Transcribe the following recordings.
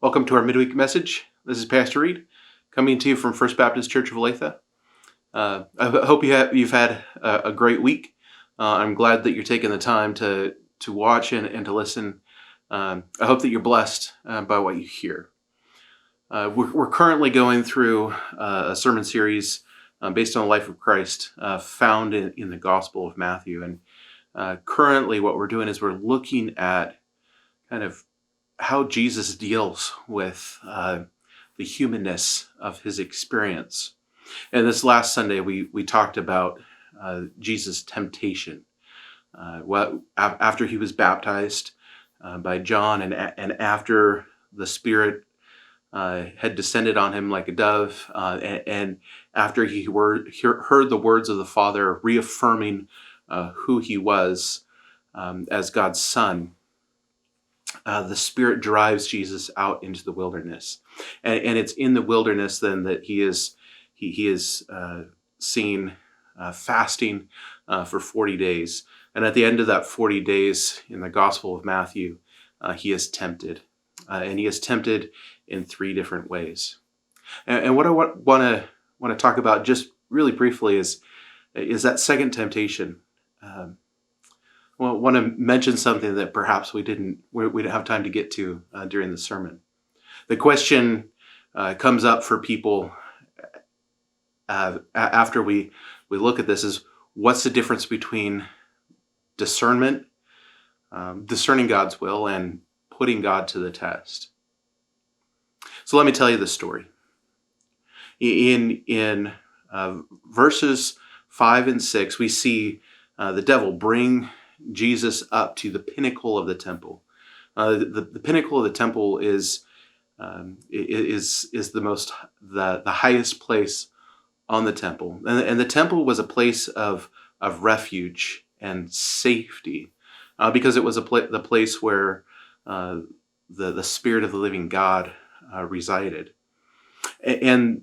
Welcome to our midweek message. This is Pastor Reed, coming to you from First Baptist Church of Olathe. I hope you've had a great week. I'm glad that you're taking the time to watch and to listen. I hope that you're blessed by what you hear. We're currently going through a sermon series based on the life of Christ found in the Gospel of Matthew. And currently what we're doing is we're looking at kind of how Jesus deals with the humanness of his experience. And this last Sunday, we talked about Jesus' temptation. After he was baptized by John, and after the Spirit had descended on him like a dove, and after he heard the words of the Father reaffirming who he was as God's Son, the Spirit drives Jesus out into the wilderness, and it's in the wilderness then that he is seen fasting for 40 days, and at the end of that 40 days in the Gospel of Matthew, he is tempted, and he is tempted in three different ways. And what I want to talk about just really briefly is that second temptation. Well, I want to mention something that perhaps we didn't have time to get to during the sermon. The question comes up for people after we look at this is, what's the difference between discernment, discerning God's will, and putting God to the test? So let me tell you the story. In verses 5 and 6, we see the devil bring Jesus up to the pinnacle of the temple. The pinnacle of the temple is the highest place on the temple, and the temple was a place of refuge and safety, because it was the place where the Spirit of the living God resided. And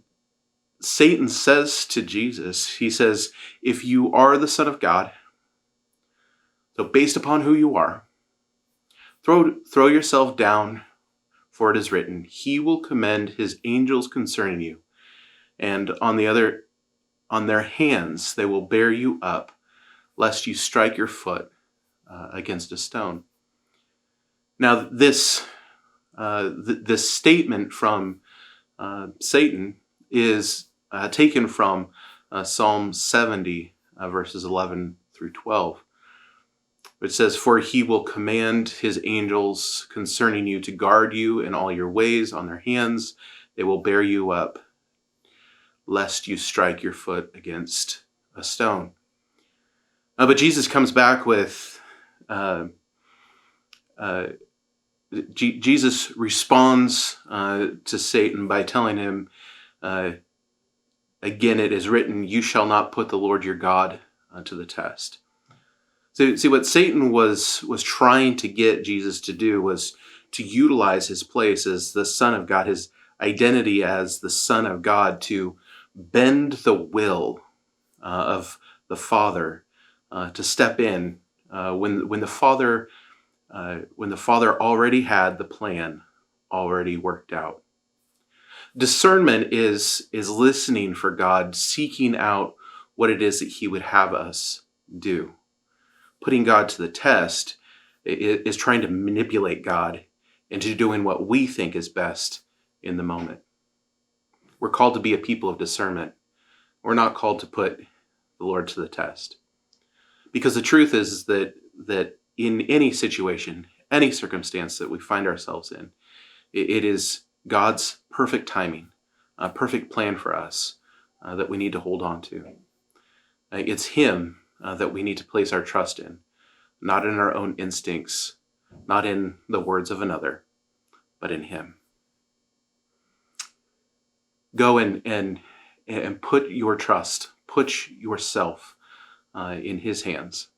Satan says to Jesus, he says, "If you are the Son of God, so based upon who you are, throw yourself down, for it is written, he will commend his angels concerning you, and on their hands they will bear you up, lest you strike your foot against a stone." Now this statement from Satan is taken from Psalm 70, verses 11 through 12. It says, "For he will command his angels concerning you to guard you in all your ways. On their hands they will bear you up, lest you strike your foot against a stone." But Jesus comes back with, Jesus responds to Satan by telling him, again, it is written, "You shall not put the Lord your God to the test." So see, what Satan was trying to get Jesus to do was to utilize his place as the Son of God, his identity as the Son of God, to bend the will of the Father to step in when the Father already had the plan already worked out. Discernment is listening for God, seeking out what it is that he would have us do. Putting God to the test is trying to manipulate God into doing what we think is best in the moment. We're called to be a people of discernment. We're not called to put the Lord to the test. Because the truth is that in any situation, any circumstance that we find ourselves in, it is God's perfect timing, a perfect plan for us that we need to hold on to. It's him that we need to place our trust in, not in our own instincts, not in the words of another, but in him. Go and put your trust, put yourself in his hands.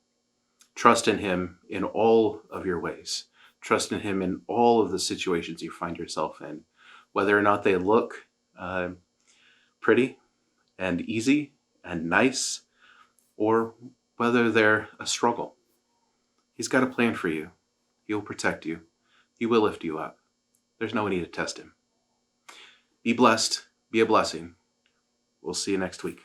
Trust in him in all of your ways. Trust in him in all of the situations you find yourself in, whether or not they look pretty and easy and nice, or whether they're a struggle. He's got a plan for you. He will protect you. He will lift you up. there's no need to test him. Be blessed. Be a blessing. We'll see you next week.